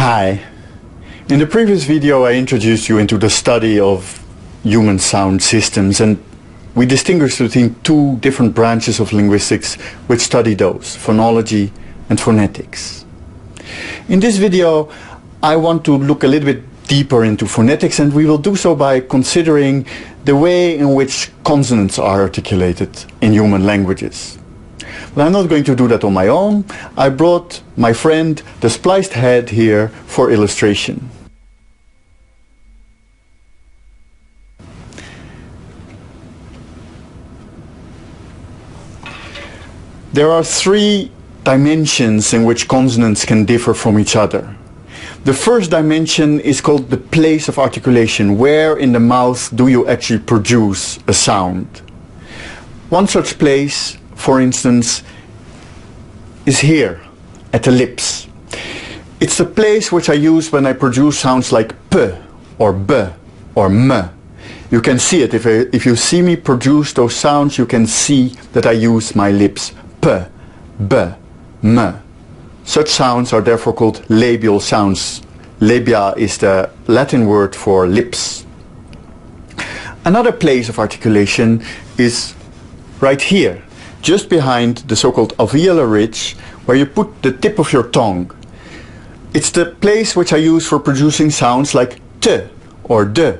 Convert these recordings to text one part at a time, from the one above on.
Hi. In the previous video I introduced you into the study of human sound systems, and we distinguished between two different branches of linguistics which study those, phonology and phonetics. In this video I want to look a little bit deeper into phonetics, and we will do so by considering the way in which consonants are articulated in human languages. But I'm not going to do that on my own. I brought my friend, the spliced head, here for illustration. There are three dimensions in which consonants can differ from each other. The first dimension is called the place of articulation. Where in the mouth do you actually produce a sound? One such place, for instance, is here, at the lips. It's the place which I use when I produce sounds like p, or b, or m. You can see it. If you see me produce those sounds, you can see that I use my lips. P, b, m. Such sounds are therefore called labial sounds. Labia is the Latin word for lips. Another place of articulation is right here, just behind the so-called alveolar ridge, where you put the tip of your tongue. It's the place which I use for producing sounds like t, or d,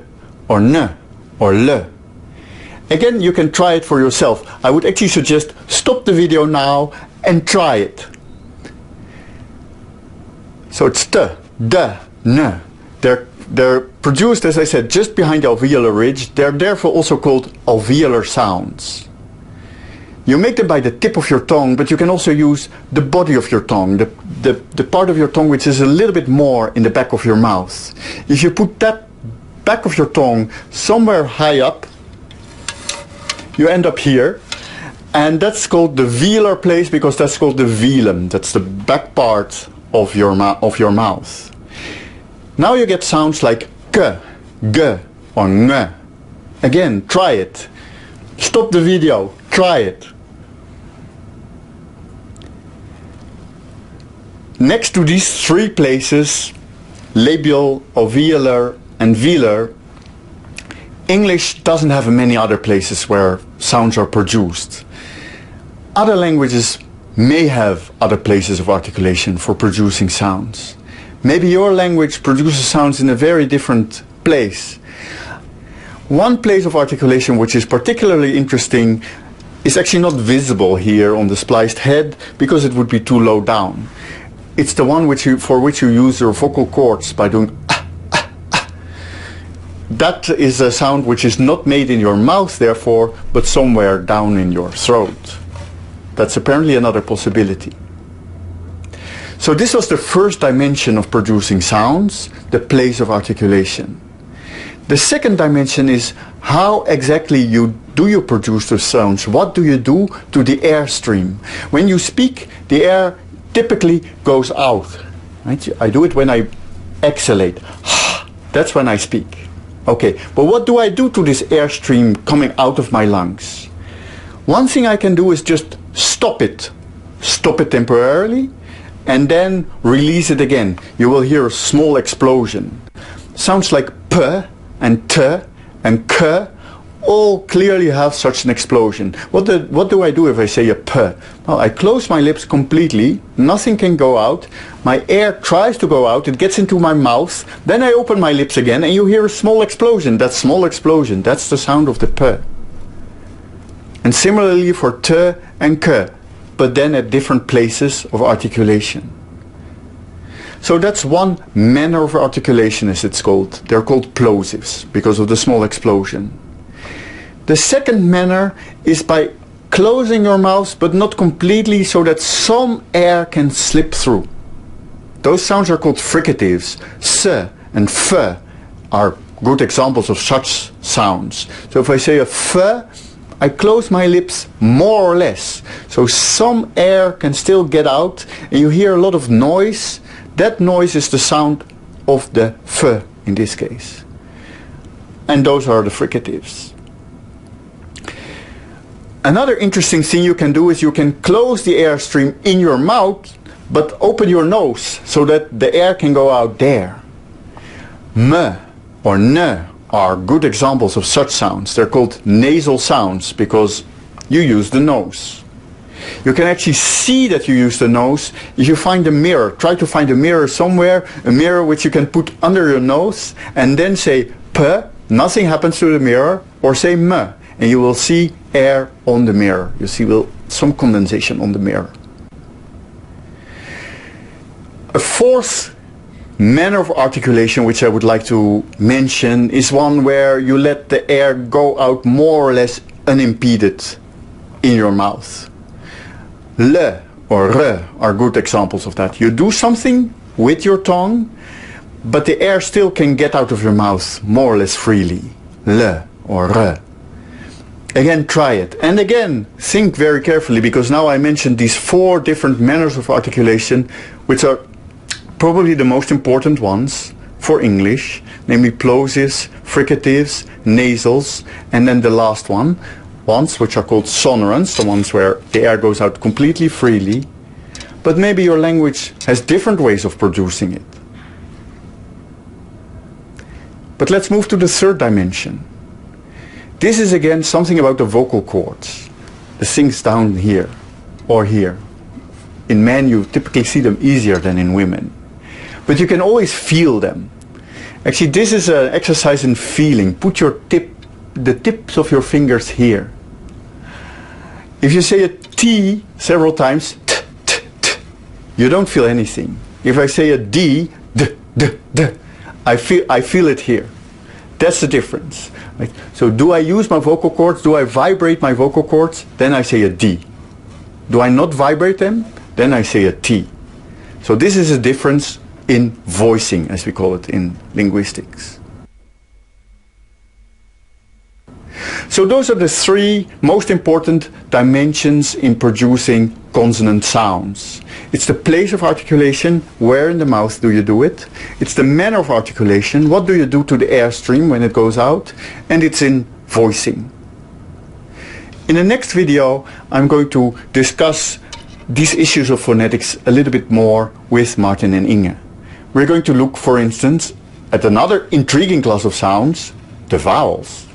or n, or l. Again, you can try it for yourself. I would actually suggest stop the video now and try it. So it's t, d, n. They're produced, as I said, just behind the alveolar ridge. They're therefore also called alveolar sounds. You make them by the tip of your tongue, but you can also use the body of your tongue, the part of your tongue which is a little bit more in the back of your mouth. If you put that back of your tongue somewhere high up, you end up here, and that's called the velar place, because that's called the velum. That's the back part of your mouth. Now you get sounds like k, g, or ng. Again, try it. Stop the video. Try it. Next to these three places, labial, alveolar, and velar, English doesn't have many other places where sounds are produced. Other languages may have other places of articulation for producing sounds. Maybe your language produces sounds in a very different place. One place of articulation which is particularly interesting is actually not visible here on the spliced head because it would be too low down. It's the one for which you use your vocal cords by doing ah, ah, ah. That is a sound which is not made in your mouth, therefore, but somewhere down in your throat. That's apparently another possibility. So this was the first dimension of producing sounds, the place of articulation. The second dimension is how exactly do you produce the sounds? What do you do to the airstream? When you speak, the air typically goes out. Right? I do it when I exhalate. That's when I speak. Okay, but what do I do to this airstream coming out of my lungs? One thing I can do is just stop it. Stop it temporarily, and then release it again. You will hear a small explosion. Sounds like p and t and k all clearly have such an explosion. What do I do if I say a p? Well, I close my lips completely, nothing can go out, my air tries to go out, it gets into my mouth, then I open my lips again and you hear a small explosion. That small explosion, that's the sound of the p. And similarly for t and k, but then at different places of articulation. So that's one manner of articulation, as it's called. They're called plosives because of the small explosion. The second manner is by closing your mouth, but not completely, so that some air can slip through. Those sounds are called fricatives. S and f are good examples of such sounds. So if I say a f, I close my lips more or less, so some air can still get out, and you hear a lot of noise. That noise is the sound of the f in this case. And those are the fricatives. Another interesting thing you can do is you can close the airstream in your mouth, but open your nose so that the air can go out there. M or N are good examples of such sounds. They're called nasal sounds because you use the nose. You can actually see that you use the nose if you find a mirror. Try to find a mirror somewhere, a mirror which you can put under your nose, and then say P, nothing happens to the mirror, or say M, and you will see air on the mirror. You see some condensation on the mirror. A fourth manner of articulation which I would like to mention is one where you let the air go out more or less unimpeded in your mouth. Le or re are good examples of that. You do something with your tongue, but the air still can get out of your mouth more or less freely. Le or re. Again, try it. And again, think very carefully, because now I mentioned these 4 different manners of articulation, which are probably the most important ones for English, namely plosives, fricatives, nasals, and then the last ones which are called sonorants, the ones where the air goes out completely freely. But maybe your language has different ways of producing it. But let's move to the third dimension. This is again something about the vocal cords, the things down here or here. In men you typically see them easier than in women, but you can always feel them. Actually, this is an exercise in feeling. Put the tips of your fingers here. If you say a T several times, t, t, t, you don't feel anything. If I say a D, d, d, d, I feel it here. That's the difference. Right? So do I use my vocal cords? Do I vibrate my vocal cords? Then I say a D. Do I not vibrate them? Then I say a T. So this is a difference in voicing, as we call it in linguistics. So those are the 3 most important dimensions in producing consonant sounds. It's the place of articulation, where in the mouth do you do it. It's the manner of articulation, what do you do to the airstream when it goes out. And it's in voicing. In the next video I'm going to discuss these issues of phonetics a little bit more with Martin and Inge. We're going to look, for instance, at another intriguing class of sounds, the vowels.